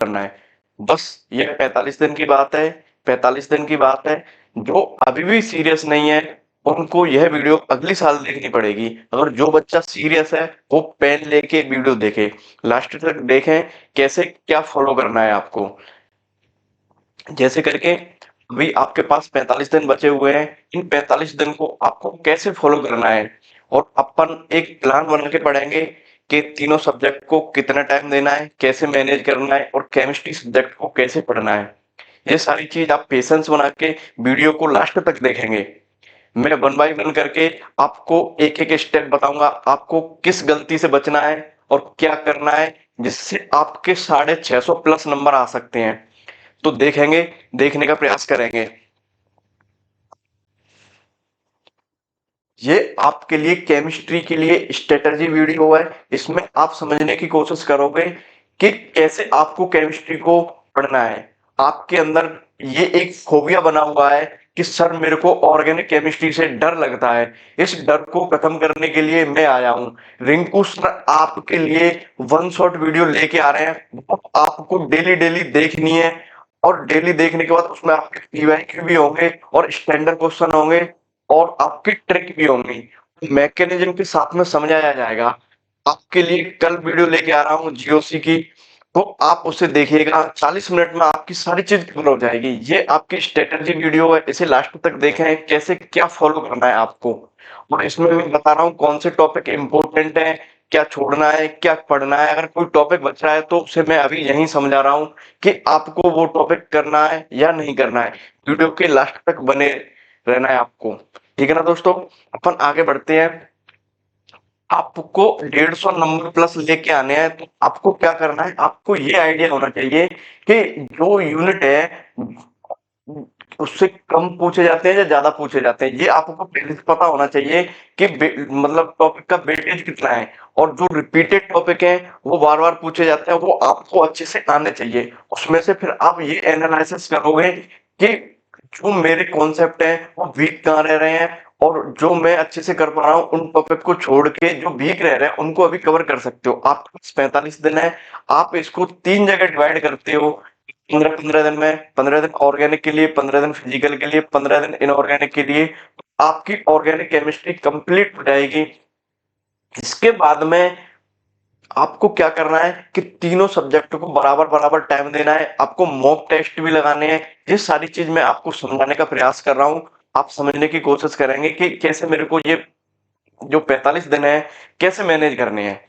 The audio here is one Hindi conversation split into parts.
करना है। बस ये 45 दिन की बात है, 45 दिन की बात है। जो अभी भी सीरियस नहीं है, उनको यह वीडियो अगले साल देखनी पड़ेगी। अगर जो बच्चा सीरियस है, वो पेन लेके वीडियो देखे, लास्ट तक देखें कैसे क्या फॉलो करना है आपको। जैसे करके अभी आपके पास 45 दिन बचे हुए हैं, इन 45 दिन को आपको कैसे फॉलो करना है, और अपन एक प्लान बना के पढ़ेंगे कि तीनों सब्जेक्ट को कितना टाइम देना है, कैसे मैनेज करना है, और केमिस्ट्री सब्जेक्ट को कैसे पढ़ना है। ये सारी चीज आप पेशेंस बना के वीडियो को लास्ट तक देखेंगे। मैं वन बाय वन करके आपको एक एक स्टेप बताऊंगा, आपको किस गलती से बचना है और क्या करना है, जिससे आपके 650 प्लस नंबर आ सकते हैं। तो देखेंगे, देखने का प्रयास करेंगे। ये आपके लिए केमिस्ट्री के लिए स्ट्रेटजी वीडियो है। इसमें आप समझने की कोशिश करोगे कि कैसे आपको केमिस्ट्री को पढ़ना है। आपके अंदर ये एक फोबिया बना हुआ है कि सर मेरे को ऑर्गेनिक केमिस्ट्री से डर लगता है। इस डर को खत्म करने के लिए मैं आया हूँ। रिंकू सर आपके लिए वन शॉट वीडियो लेके आ रहे हैं, वो आपको डेली डेली देखनी है। और डेली देखने के बाद उसमें आपके पीवाईक्यू भी होंगे और स्टैंडर्ड क्वेश्चन होंगे और आपकी ट्रिक भी होंगी। मैकेनिज्म के साथ में समझाया जाएगा। आपके लिए कल वीडियो लेके आ रहा हूँ जीओसी की, तो आप उसे देखिएगा। 40 मिनट में आपकी सारी चीज कवर हो जाएगी। ये आपकी स्ट्रेटेजी वीडियो है, इसे लास्ट तक देखें कैसे क्या फॉलो करना है आपको। और इसमें मैं बता रहा हूँ कौन से टॉपिक इंपॉर्टेंट है, क्या छोड़ना है, क्या पढ़ना है। अगर कोई टॉपिक बच रहा है तो उसे मैं अभी यहीं समझा रहा हूँ कि आपको वो टॉपिक करना है या नहीं करना है। वीडियो के लास्ट तक बने रहना है आपको। ठीक है ना दोस्तों, अपन आगे बढ़ते हैं। आपको 150 नंबर प्लस लेके आने हैं, तो आपको क्या करना है, आपको ये आइडिया होना चाहिए कि जो यूनिट है उससे कम पूछे जाते हैं या ज्यादा पूछे जाते हैं। ये आपको पहले से पता होना चाहिए कि मतलब टॉपिक का वेटेज कितना है। और जो रिपीटेड टॉपिक है वो बार बार पूछे जाते हैं, वो आपको अच्छे से आने चाहिए। उसमें से फिर आप ये एनालिसिस करोगे कि जो मेरे कॉन्सेप्ट हैं वो वीक कहाँ रह रहे हैं, और जो मैं अच्छे से कर पा रहा हूँ उन टॉपिक को छोड़ के जो वीक रह रहे हैं उनको अभी कवर कर सकते हो। आपके पास 45 दिन है, आप इसको 3 जगह डिवाइड करते हो। 15-15 दिन में, 15 दिन ऑर्गेनिक के लिए, 15 दिन फिजिकल के लिए, 15 दिन इनऑर्गेनिक के लिए, तो आपकी ऑर्गेनिक केमिस्ट्री कंप्लीट हो जाएगी। इसके बाद में आपको क्या करना है कि तीनों सब्जेक्ट को बराबर बराबर टाइम देना है। आपको मॉक टेस्ट भी लगाने हैं। ये सारी चीज मैं आपको समझाने का प्रयास कर रहा हूँ। आप समझने की कोशिश करेंगे कि कैसे मेरे को ये जो 45 दिन है कैसे मैनेज करने हैं।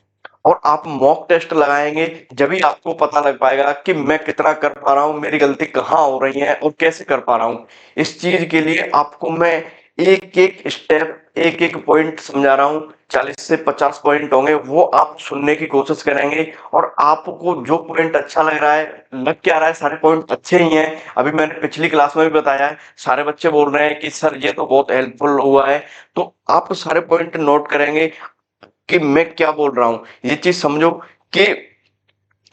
और आप मॉक टेस्ट लगाएंगे, जब भी आपको पता लग पाएगा कि मैं कितना कर पा रहा हूँ, मेरी गलती कहाँ हो रही है और कैसे कर पा रहा हूँ। इस चीज के लिए आपको मैं एक एक स्टेप, एक एक पॉइंट समझा रहा हूँ। 40 से 50 पॉइंट होंगे, वो आप सुनने की कोशिश करेंगे। और आपको जो पॉइंट अच्छा लग रहा है, लग क्या रहा है, सारे पॉइंट अच्छे ही हैं। अभी मैंने पिछली क्लास में भी बताया है, सारे बच्चे बोल रहे हैं कि सर ये तो बहुत हेल्पफुल हुआ है। तो आप सारे पॉइंट नोट करेंगे कि मैं क्या बोल रहा हूँ। ये चीज समझो कि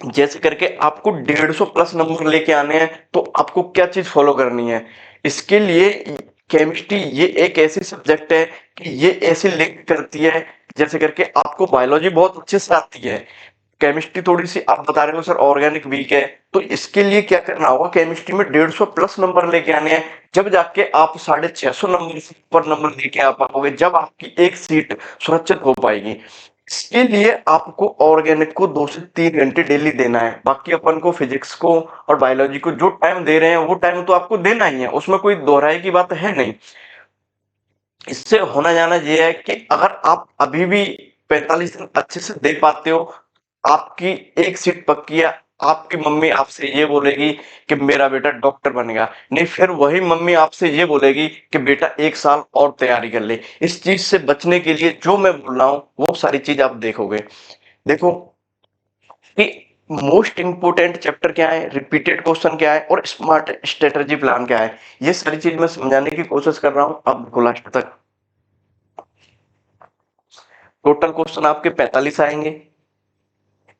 जैसे करके आपको 150 प्लस नंबर लेके आने हैं, तो आपको क्या चीज फॉलो करनी है। इसके लिए केमिस्ट्री ये एक ऐसी सब्जेक्ट है कि ये ऐसे लिंक करती है, जैसे करके आपको बायोलॉजी बहुत अच्छे से आती है, केमिस्ट्री थोड़ी सी आप बता रहे हो सर ऑर्गेनिक वीक है, तो इसके लिए क्या करना होगा, केमिस्ट्री में 150 प्लस नंबर लेके आने हैं। जब जाके आप 650 नंबर पर नंबर लेके आ पाओगे, जब आपकी एक सीट सुरक्षित हो पाएगी। इसके लिए आपको ऑर्गेनिक को 2 से 3 घंटे डेली देना है। बाकी अपन को फिजिक्स को और बायोलॉजी को जो टाइम दे रहे हैं वो टाइम तो आपको देना ही है, उसमें कोई दोहराई की बात है नहीं। इससे होना जाना ये है कि अगर आप अभी भी 45 दिन अच्छे से दे पाते हो, आपकी एक सीट पक्की है। आपकी मम्मी आपसे ये बोलेगी कि मेरा बेटा डॉक्टर बनेगा, नहीं फिर वही मम्मी आपसे ये बोलेगी कि बेटा 1 साल और तैयारी कर ले। इस चीज से बचने के लिए जो मैं बोल रहा हूँ वो सारी चीज आप देखोगे। देखो कि मोस्ट इंपोर्टेंट चैप्टर क्या है, रिपीटेड क्वेश्चन क्या है, और स्मार्ट स्ट्रेटजी प्लान क्या है। ये सारी चीज मैं समझाने की कोशिश कर रहा हूँ अब लास्ट तक। टोटल क्वेश्चन आपके 45 आएंगे,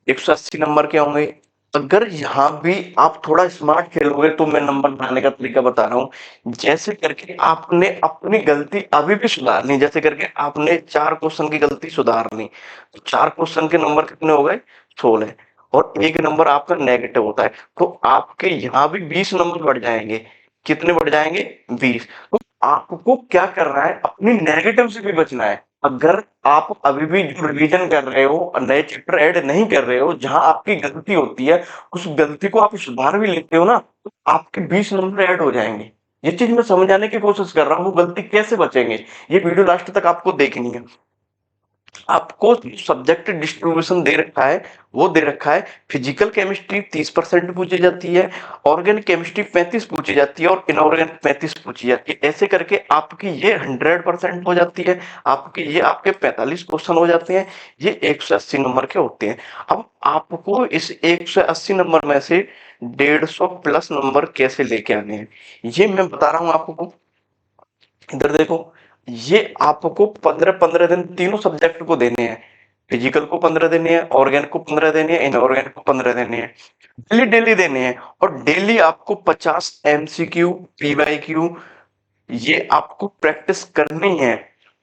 180 नंबर के होंगे। अगर यहाँ भी आप थोड़ा स्मार्ट खेलोगे तो मैं नंबर बनाने का तरीका बता रहा हूँ। जैसे करके आपने अपनी गलती अभी भी सुधारनी, जैसे करके आपने 4 क्वेश्चन की गलती सुधारनी, तो 4 क्वेश्चन के नंबर कितने हो गए, 16। और 1 नंबर आपका नेगेटिव होता है, तो आपके यहाँ भी 20 नंबर बढ़ जाएँगे। कितने बढ़ जाएँगे? 20। तो आपको क्या करना है, अपनी नेगेटिव से भी बचना है। अगर आप अभी भी जो रिवीजन कर रहे हो, नए चैप्टर ऐड नहीं कर रहे हो, जहाँ आपकी गलती होती है, उस गलती को आप सुधार भी लेते हो ना, तो आपके 20 नंबर ऐड हो जाएँगे। ये चीज़ मैं समझाने की कोशिश कर रहा हूँ, वो गलती कैसे बचेंगे? ये वीडियो लास्ट तक आपको देखनी है। आपको सब्जेक्ट डिस्ट्रीब्यूशन दे रखा है, वो दे रखा है, फिजिकल केमिस्ट्री 30% पूछी जाती है, ऑर्गेनिक केमिस्ट्री 35 पूछी जाती है और इनऑर्गेनिक 35 पूछी जाती है। ऐसे करके आपकी ये 100% हो जाती है, आपके 45 क्वेश्चन हो जाते हैं, ये 180 नंबर के होते हैं। अब आपको इस 180 नंबर में से 150 प्लस नंबर कैसे लेके आने हैं, ये मैं बता रहा हूँ आपको। इधर देखो, ये आपको 15-15 दिन तीनों सब्जेक्ट को देने हैं। फिजिकल को 15 देने हैं, ऑर्गेनिक को 15 देने हैं, इनऑर्गेनिक को 15 देने हैं। डेली डेली देने हैं और डेली आपको 50 एमसीक्यू, पीवाईक्यू ये आपको प्रैक्टिस करनी है।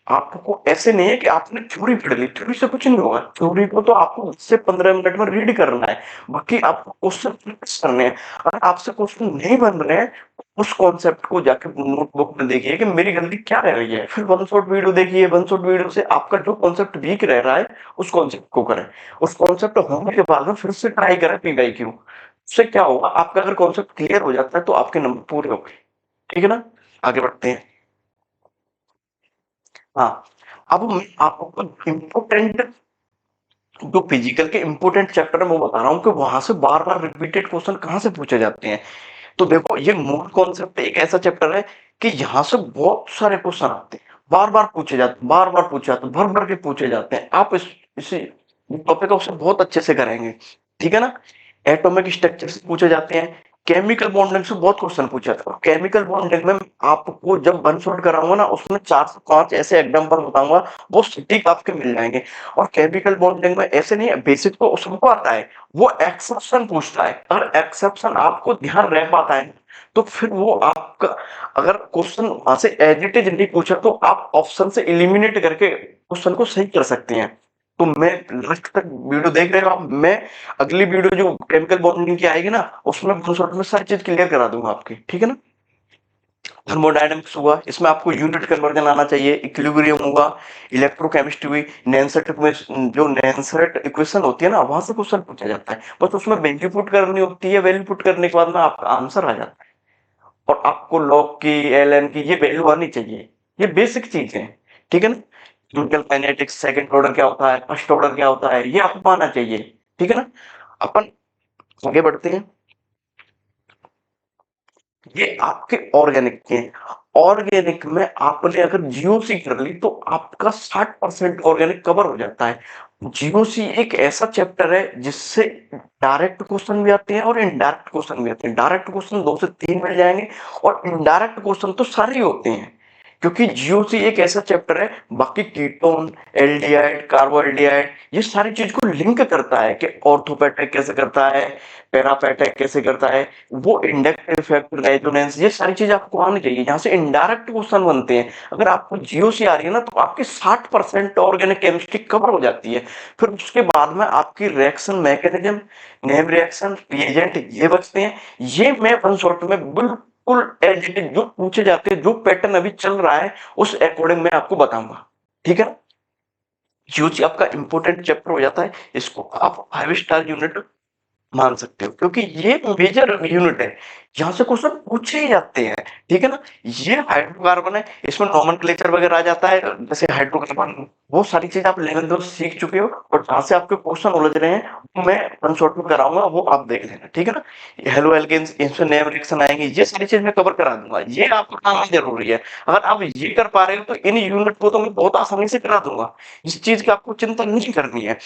आपको ऐसे नहीं है कि आपने थ्योरी पढ़ ली, थ्योरी से कुछ नहीं होगा। थ्योरी को तो आपको 10 से 15 मिनट में रीड करना है, बाकी आपको क्वेश्चन प्रैक्टिस करने हैं। अगर आपसे क्वेश्चन नहीं बन रहे हैं, उस कॉन्सेप्ट को जाके नोटबुक में देखिए कि मेरी गलती क्या रह रही है। फिर वन शॉट वीडियो देखिए, वन शॉट वीडियो से आपका जो कॉन्सेप्ट वीक रह रहा है, उस कॉन्सेप्ट को करें। उस कॉन्सेप्ट होने के बाद में फिर से ट्राई करें पीवाईक्यू। उससे क्या होगा, आपका अगर कॉन्सेप्ट क्लियर हो जाता है तो आपके नंबर पूरे हो गए। ठीक है ना? आगे बढ़ते हैं। हाँ, अब मैं आपको इम्पोर्टेंट जो फिजिकल के इम्पोर्टेंट चैप्टर है वो बता रहा हूँ कि वहां से बार बार रिपीटेड क्वेश्चन कहाँ से पूछे जाते हैं। तो देखो, ये मूल कॉन्सेप्ट एक ऐसा चैप्टर है कि यहाँ से बहुत सारे क्वेश्चन आते हैं, बार बार पूछे जाते हैं, बार बार पूछे जाते हैं, भर भर के पूछे जाते हैं। आप इसी टॉपिक को बहुत अच्छे से करेंगे। ठीक है ना? एटॉमिक स्ट्रक्चर से पूछे जाते हैं, केमिकल बॉन्डिंग से बहुत क्वेश्चन पूछा जाता है। केमिकल बॉन्डिंग में आपको जब वन शॉट कराऊंगा ना, उसमें 4 से 5 ऐसे एग्जांपल बताऊंगा, वो सटीक आपके मिल जाएंगे। और केमिकल बॉन्डिंग में ऐसे नहीं है, बेसिक तो सबको आता है, वो एक्सेप्शन पूछता है। अगर एक्सेप्शन आपको ध्यान रह पाता है तो फिर वो आपका, अगर क्वेश्चन वहां से एज इट इज नहीं पूछा तो आप ऑप्शन से इलिमिनेट करके क्वेश्चन को सही कर सकते हैं। तो मैं लास्ट तक वीडियो देख रहे हो आप, मैं अगली वीडियो जो केमिकल बॉन्डिंग की आएगी ना, उसमें वन शॉट में सारी चीज क्लियर करा दूंगा आपकी। ठीक है ना? थर्मोडायनेमिक्स हुआ, इसमें आपको यूनिट कन्वर्जन आना चाहिए, इक्विलिब्रियम हुआ, इलेक्ट्रोकेमिस्ट्री हुई, नैनसेट जो नैनसेट इक्वेशन होती है ना, वहां से क्वेश्चन पूछा जाता है। बस उसमें वैल्यू पुट करनी होती है, वैल्यू पुट करने के बाद में आपका आंसर आ जाता है। और आपको लॉग की, एलएन की ये वैल्यू आनी चाहिए। ये बेसिक चीज है। ठीक है ना? केमिकल काइनेटिक्स सेकंड ऑर्डर क्या होता है, फर्स्ट ऑर्डर क्या होता है, ये आपको आना चाहिए। ठीक है ना? अपन आगे बढ़ते हैं। ये आपके ऑर्गेनिक के हैं। ऑर्गेनिक में आपने अगर जीओसी कर ली तो आपका 60% ऑर्गेनिक कवर हो जाता है। जीओसी एक ऐसा चैप्टर है जिससे डायरेक्ट क्वेश्चन भी आते हैं और इनडायरेक्ट क्वेश्चन भी आते हैं। डायरेक्ट क्वेश्चन 2 से 3 मिल जाएंगे और इनडायरेक्ट क्वेश्चन तो सारे ही होते हैं, क्योंकि जीओसी एक ऐसा चैप्टर है, बाकी कीटोन, एल्डिहाइड, कार्बोहाइड्रेट, ये सारी चीज को लिंक करता है कि ऑर्थोपेटेक कैसे करता है, पैरापेटेक कैसे करता है, वो इंडक्टिव इफेक्ट, रेजोनेंस, ये सारी चीज आपको आनी चाहिए। यहाँ से इनडायरेक्ट क्वेश्चन बनते हैं। अगर आपको जीओसी आ रही है ना, तो आपकी 60% ऑर्गेनिक केमिस्ट्री कवर हो जाती है। फिर उसके बाद में आपकी reaction mechanism, name reaction, reagent ये बचते हैं। ये मैं वन शॉट में बिल्कुल एज इट इज जो पूछे जाते हैं, जो पैटर्न अभी चल रहा है, उस अकॉर्डिंग मैं आपको बताऊंगा। ठीक है? जीओसी आपका इंपॉर्टेंट चैप्टर हो जाता है। इसको आप 5 स्टार यूनिट मान सकते हो, क्योंकि ये मेजर यूनिट है, यहाँ से क्वेश्चन पूछे ही जाते हैं। ठीक है ना? ये हाइड्रोकार्बन है, इसमें नोमेनक्लेचर वगैरह आ जाता है, जैसे हाइड्रोकार्बन, वो सारी चीज आप लेवल 2 सीख चुके हो, और जहाँ से आपके क्वेश्चन उलझ रहे हैं वो मैं वन शॉट में कराऊंगा, वो आप देख लेना। ठीक है ना? हेलो एल्केन्स, इसमें नेम रिएक्शन आएंगे, ये सारी चीज मैं कवर करा दूंगा, ये आपको आना जरूरी है। अगर आप ये कर पा रहे हो तो इन यूनिट को तो मैं बहुत आसानी से करा दूंगा। इस चीज की आपको चिंता नहीं करनी है।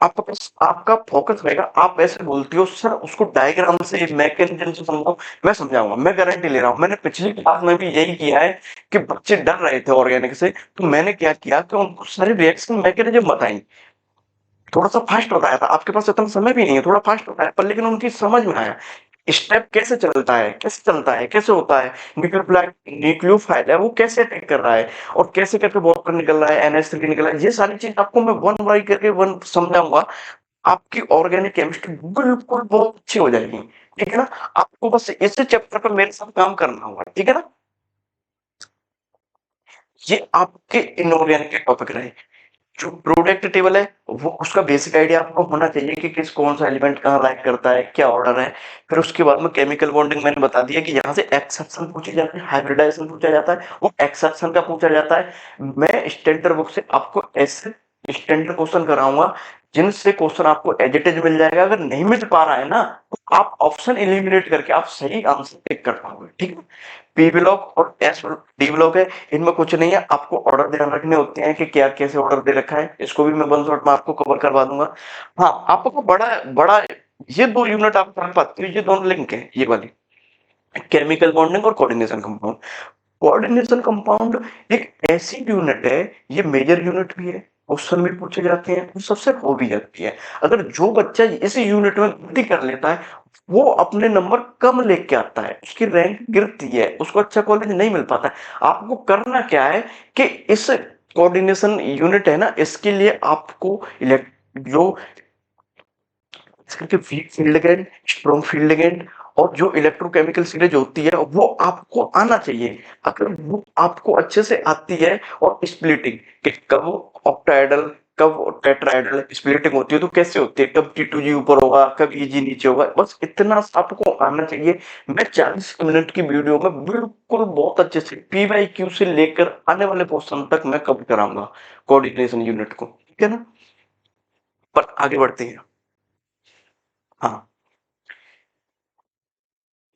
आपका बस आपका फोकस रहेगा। आप ऐसे बोलती हो सर उसको डायग्राम से, मैकेनिज्म से समझाओ, मैं समझाऊंगा, मैं गारंटी ले रहा हूँ। मैंने पिछली क्लास में भी यही किया है कि बच्चे डर रहे थे ऑर्गेनिक से, तो मैंने क्या किया कि उनको सारी रिएक्शन मैकेनिज्म बताई। थोड़ा सा फास्ट बताया था, आपके पास इतना समय भी नहीं है, थोड़ा फास्ट बताया, पर लेकिन उनकी समझ में आया स्टेप कैसे चलता है, कैसे चलता है, कैसे होता है, न्यूक्लियोफाइल है वो कैसे अटैक कर रहा है, और कैसे करके वाटर निकल रहा है, NH3 निकल रहा है। ये सारी चीज आपको मैं वन बाई करके वन समझाऊंगा। आपकी ऑर्गेनिक केमिस्ट्री बिल्कुल बहुत अच्छी हो जाएगी, ठीक है ना? आपको बस इसी चैप्टर पे मेरे साथ काम करना होगा, ठीक है ना? ये आपके इनऑर्गेनिक के टॉपिक रहे। जो प्रोडक्ट टेबल है वो उसका बेसिक आइडिया आपको होना चाहिए कि किस कौन सा एलिमेंट कहाँ लाइक करता है, क्या ऑर्डर है। फिर उसके बाद में केमिकल बॉन्डिंग मैंने बता दिया कि यहाँ से एक्सेप्शन पूछे जाते हैं, हाइब्रिडाइजेशन पूछा जाता है, वो एक्सेप्शन का पूछा जाता है। मैं स्टैंडर्ड बुक से आपको ऐसे स्टैंडर्ड क्वेश्चन कराऊंगा जिनसे क्वेश्चन आपको एज इट इज मिल जाएगा। अगर नहीं मिल पा रहा है ना तो आप ऑप्शन एलिमिनेट करके आप सही आंसर टिक कर पाओगे, ठीक है? पी ब्लॉक और एस डी ब्लॉक है, इनमें कुछ नहीं है, आपको ऑर्डर ध्यान रखने होते हैं कि क्या कैसे ऑर्डर दे रखा है, इसको भी मैं वन शॉट में आपको कवर करवा दूंगा। हाँ, आपको बड़ा बड़ा ये दो यूनिट आप पढ़ पाते हो, ये दोनों लिंक है ये वाली, केमिकल बॉन्डिंग और कोऑर्डिनेशन कंपाउंड। कोऑर्डिनेशन कंपाउंड एक ऐसी यूनिट है, ये मेजर यूनिट भी है, क्वेश्चन भी पूछे जाते हैं और सबसे हो भी जाती है। अगर जो बच्चा इस यूनिट में गलती कर लेता है वो अपने नंबर कम लेके आता है, उसकी रैंक गिरती है, उसको अच्छा कॉलेज नहीं मिल पाता है। आपको करना क्या है कि इस कोऑर्डिनेशन यूनिट है ना, इसके लिए आपको जो इसके weak field ligand, strong field ligand और जो इलेक्ट्रोकेमिकल सीरीज होती है वो आपको आना चाहिए। अगर वो आपको अच्छे से आती है और स्प्लिटिंग कि कब ऑक्टाहेड्रल कब टेट्राहेड्रल स्प्लिटिंग होती है तो कैसे होती है, कब T2G ऊपर होगा कब EG नीचे होगा, बस इतना आपको आना चाहिए। मैं 40 मिनट की वीडियो में बिल्कुल बहुत अच्छे से PYQ से लेकर आने वाले क्वेश्चन तक मैं कवर कराऊंगा कोऑर्डिनेशन यूनिट को, ठीक है ना? पर आगे बढ़ते हैं। हाँ,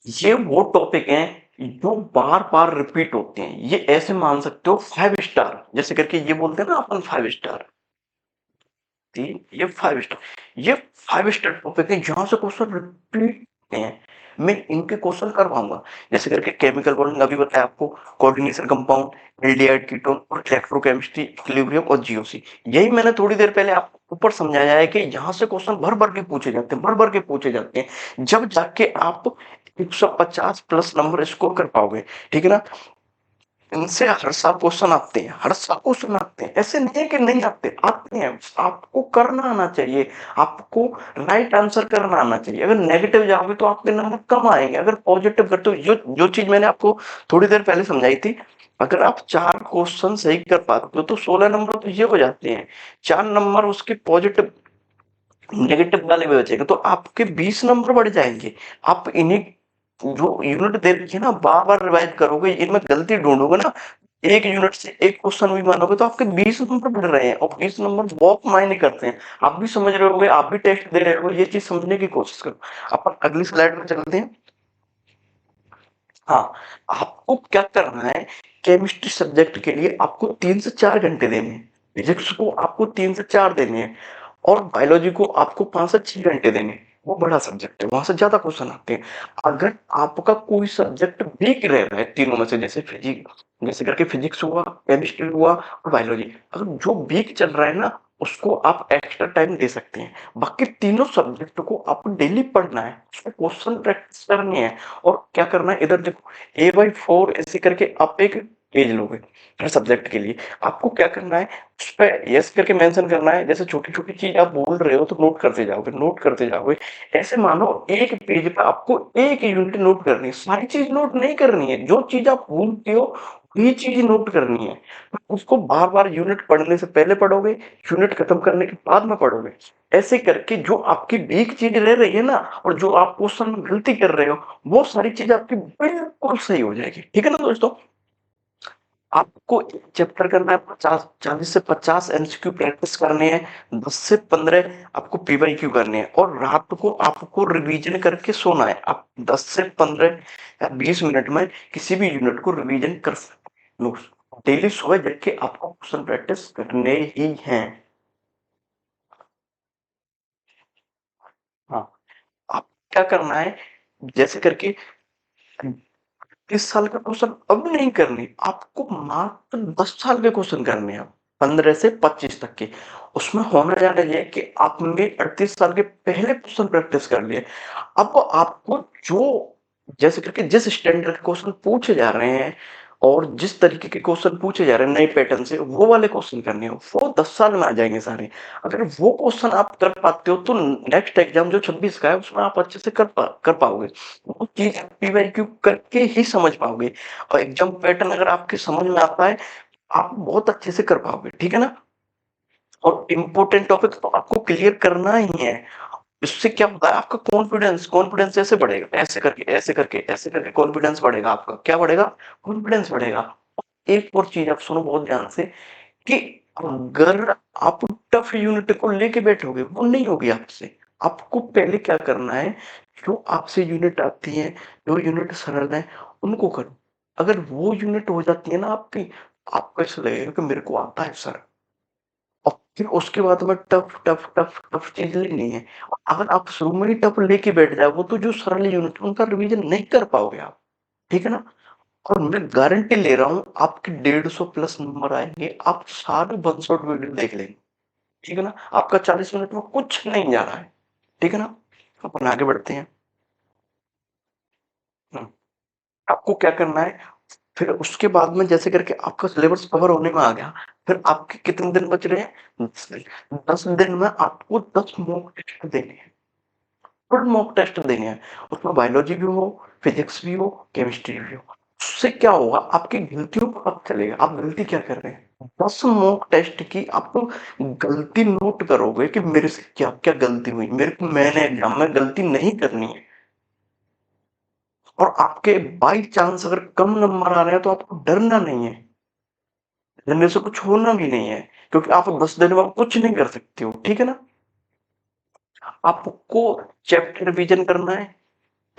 ये वो टॉपिक हैं जो बार बार रिपीट होते हैं, ये ऐसे मान सकते हो 5 स्टार जैसे करके ये बोलते हैं ना अपन 5 स्टार, ये 5 स्टार, ये 5 स्टार टॉपिक है जहां से क्वेश्चन रिपीट होते हैं। मैं इनके क्वेश्चन करवाऊंगा जैसे करके केमिकल बॉन्डिंग अभी बताया आपको, कोऑर्डिनेशन कंपाउंड, एल्डिहाइड कीटोन और इलेक्ट्रोकेमिस्ट्री, इक्विलिब्रियम और जीओसी। यही मैंने थोड़ी देर पहले आपको ऊपर समझाया है कि यहाँ से क्वेश्चन भर भर के पूछे जाते हैं, भर भर के पूछे जाते हैं, जब जाके आप 150 प्लस नंबर स्कोर कर पाओगे, ठीक है ना? इनसे हर साल क्वेश्चन आते हैं, हर साल क्वेश्चन आते हैं, ऐसे नहीं है कि नहीं आते, आते हैं। आपको करना आना चाहिए, आपको राइट आंसर करना आना चाहिए। अगर नेगेटिव जाओगे तो आपके नंबर कम आएंगे, अगर पॉजिटिव करते हो जो जो चीज मैंने आपको थोड़ी देर पहले समझाई थी, अगर आप 4 क्वेश्चन सही कर पाते हो तो 16 नंबर तो ये हो जाते हैं, 4 नंबर उसके पॉजिटिव नेगेटिव वाले में बचेगा तो आपके 20 नंबर बढ़ जाएंगे। आप इन्हें जो यूनिट दे रखी है ना बार बार रिवाइज करोगे, इनमें गलती ढूंढोगे ना, एक यूनिट से एक क्वेश्चन भी मानोगे तो आपके 20 नंबर बढ़ रहे हैं और 20 नंबर बहुत मायने करते हैं। आप भी समझ रहे होगे, आप भी टेस्ट दे रहे हो, ये चीज समझने की कोशिश करो। अपन अगली स्लाइड में चलते हैं। हाँ, आपको क्या करना है, केमिस्ट्री सब्जेक्ट के लिए आपको 3 से 4 घंटे देने हैं, फिजिक्स को आपको 3 से 4 देने हैं और बायोलॉजी को आपको 5 से 6 घंटे देने हैं। वो बड़ा सब्जेक्ट है, वहां से ज्यादा क्वेश्चन आते हैं। अगर आपका कोई सब्जेक्ट वीक रह रहा है तीनों में से, जैसे फिजिक्स जैसे करके फिजिक्स हुआ, केमिस्ट्री हुआ और बायोलॉजी, अगर जो वीक चल रहा है ना उसको आप एक्स्ट्रा टाइम दे सकते हैं। बाकी तीनों सब्जेक्ट को आपको डेली पढ़ना है, उसमें क्वेश्चन प्रैक्टिस करनी है। और क्या करना है, इधर देखो A/4 ऐसे करके आप एक पेज लोगे हर सब्जेक्ट के लिए। आपको क्या करना है, उस पे यस करके मेंशन करना है, जैसे छोटी छोटी चीज आप बोल रहे हो तो नोट करते जाओगे, नोट करते जाओगे। ऐसे मानो एक पेज पे आपको एक यूनिट नोट करनी है, सारी चीज नोट नहीं करनी है, जो चीज आप भूलते हो वही चीज नोट करनी है। उसको बार बार यूनिट पढ़ने से पहले पढ़ोगे, यूनिट खत्म करने के बाद में पढ़ोगे। ऐसे करके जो आपकी वीक चीज रह रही है ना और जो आप क्वेश्चन में गलती कर रहे हो वो सारी चीज आपकी बिल्कुल सही हो जाएगी, ठीक है ना दोस्तों? आपको एक चैप्टर करना है, 40 से 50 MCQ प्रैक्टिस करने हैं, 10 से 15 आपको PYQ करने हैं और रात को आपको रिवीजन करके सोना है। आप 10 से 15 या 20 मिनट में किसी भी यूनिट को रिवीजन कर सकते हो। डेली सुबह जग के आपको क्वेश्चन प्रैक्टिस करने ही हैं। हाँ, आप क्या करना है, जैसे करके 30 साल का क्वेश्चन अब नहीं करने, आपको मात्र 10 साल के क्वेश्चन करने हैं, 15 से 25 तक के। उसमें होना जाना ये कि आपने 38 साल के पहले क्वेश्चन प्रैक्टिस कर लिए। अब आपको जो जैसे करके जिस स्टैंडर्ड के क्वेश्चन पूछे जा रहे हैं और जिस तरीके के क्वेश्चन पूछे जा रहे हैं नए पैटर्न से, वो वाले क्वेश्चन करने हो, वो 10 साल में आ जाएँगे सारे। अगर वो क्वेश्चन आप कर पाते हो, तो नेक्स्ट एग्ज़ाम जो 26 का है, उसमें आप अच्छे से कर पाओगे। वो चीज़ आप पीवाईक्यू करके ही समझ पाओगे, और एग्ज़ाम पैटर्न अगर आपके समझ में आता है, आप बहुत अच्छे से कर पाओगे, ठीक है ना? और इम्पोर्टेंट टॉपिक तो आपको क्लियर करना ही है। इससे क्या होता है, आपका कॉन्फिडेंस कॉन्फिडेंस ऐसे बढ़ेगा, ऐसे करके, ऐसे करके, ऐसे करके कॉन्फिडेंस बढ़ेगा आपका। क्या बढ़ेगा? कॉन्फिडेंस बढ़ेगा। एक और चीज़ आप सुनो बहुत ध्यान से, कि अगर आप टफ यूनिट को लेके बैठोगे, वो नहीं होगी आपसे। आपको पहले क्या करना है, जो आपसे यूनिट आती है, जो यूनिट सरल है, उनको करो। अगर वो यूनिट हो जाती है ना आपकी, आपको ऐसा लगेगा कि मेरे को आता है सर। और फिर उसके बाद में टफ टफ टफ टफ चीज़ लेनी है। अगर आप शुरू में ही टफ लेके बैठ जाओगे, तो जो सरल यूनिट उनका रिवीजन नहीं कर पाओगे आप, ठीक है ना? और मैं गारंटी ले रहा हूँ, आपके 150 प्लस नंबर आएँगे, आप सारे वन शॉट वीडियो देख लेंगे, ठीक है ना? आपका 40 मिनट में कुछ नहीं जा रहा है, ठीक है ना? अपन आगे बढ़ते हैं। हुँ, आपको क्या करना है, फिर उसके बाद में जैसे करके आपका सिलेबस कवर होने में आ गया, फिर आपके कितने दिन बच रहे हैं? 10 दिन में आपको 10 मॉक टेस्ट देने हैं। फुल मॉक टेस्ट देने हैं। उसमें बायोलॉजी भी हो, फिजिक्स भी हो, केमिस्ट्री भी हो। उससे क्या होगा, आपकी गलतियों को पता चलेगा, आप गलती क्या कर रहे हैं। 10 मॉक टेस्ट की आप गलती नोट करोगे कि मेरे से क्या-क्या गलती हुई। मेरे को मैंने एग्ज़ाम में गलती नहीं करनी है। और आपके बाई चांस अगर कम नंबर आ रहे हैं, तो आपको डरना नहीं है। डरने से कुछ होना भी नहीं है, क्योंकि आप 10 दिन में कुछ नहीं कर सकते हो, ठीक है ना? आपको चैप्टर रिवीजन करना है।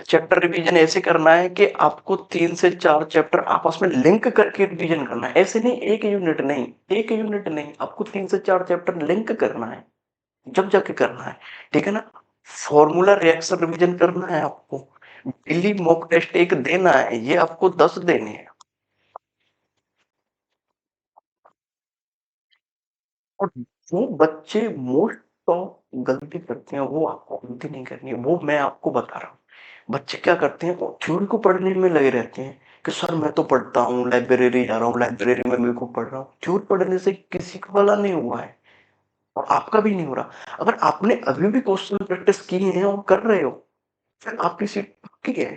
चैप्टर रिवीजन ऐसे करना है कि आपको 3 से 4 चैप्टर आपस में लिंक करके रिवीजन करना है। ऐसे नहीं, 1 यूनिट नहीं, आपको 3 से 4 चैप्टर लिंक करना है, जब जाके करना है, ठीक है ना? फॉर्मूला रिएक्शन रिवीजन करना है आपको। डेली मॉक टेस्ट 1 देना है, ये आपको 10 देने हैं। और जो बच्चे मोस्ट ऑफ गलती करते हैं, वो आपको गलती नहीं करनी है, वो मैं आपको बता रहा हूँ। बच्चे क्या करते हैं, वो थ्योरी को पढ़ने में लगे रहते हैं कि सर मैं तो पढ़ता हूँ, लाइब्रेरी जा रहा हूँ, लाइब्रेरी में मेरे को पढ़ रहा हूँ। थ्योरी पढ़ने से किसी का भला नहीं हुआ है, और आपका भी नहीं हो रहा। अगर आपने अभी भी क्वेश्चन प्रैक्टिस किए हैं और कर रहे हो, फिर आपकी सीट पक्की है।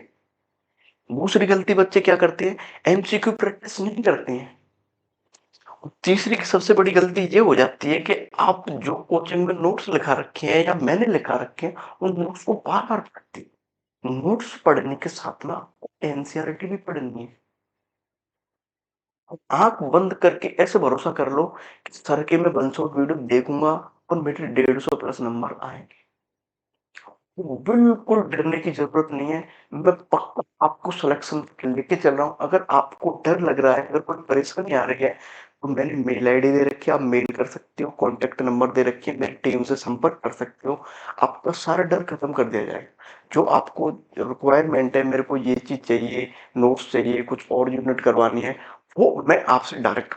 दूसरी गलती बच्चे क्या करते हैं, एमसीक्यू प्रैक्टिस नहीं करते हैं। तीसरी की सबसे बड़ी गलती ये हो जाती है कि आप जो कोचिंग में नोट्स लिखा रखे हैं या मैंने लिखा रखे हैं, उन नोट्स को बार-बार पढ़ते हैं। नोट्स पढ़ने के साथ ना आपको एनसीईआरटी भी पढ़नी है। आँख बंद करके ऐसे भरोसा कर लो कि सर के मैं वन शॉट वीडियो देखूँगा और मेरे 150 प्लस नंबर आएँगे। बिल्कुल डरने की ज़रूरत नहीं है। मैं पक्का आपको सिलेक्शन लेके चल रहा हूँ। अगर आपको डर लग रहा है, अगर कोई परेशानी आ रही है, तो मैंने मेल आईडी दे रखी है, आप मेल कर सकते हो, कॉन्टैक्ट नंबर दे रखी है, मेरी टीम से संपर्क कर सकते हो। आपका सारा डर खत्म कर दिया जाएगा। जो आपको रिक्वायरमेंट है, मेरे को ये चीज़ चाहिए, नोट्स चाहिए, कुछ और यूनिट करवानी है, वो मैं आपसे डायरेक्ट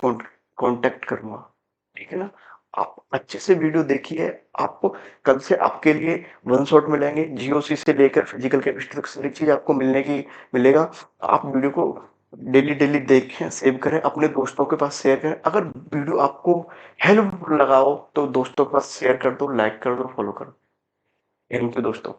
कॉन्टैक्ट करूँगा। ठीक है ना? आप अच्छे से वीडियो देखिए, आपको कल से आपके लिए वन शॉट मिलेंगे, जीओसी से लेकर फिजिकल केमिस्ट्री तक सारी चीज़ आपको मिलेगा। आप वीडियो को डेली देखें, सेव करें, अपने दोस्तों के पास शेयर करें। अगर वीडियो आपको हेल्पफुल लगा हो, तो दोस्तों के पास शेयर कर दो, लाइक कर दो, फॉलो कर दो। थैंक यू दोस्तों।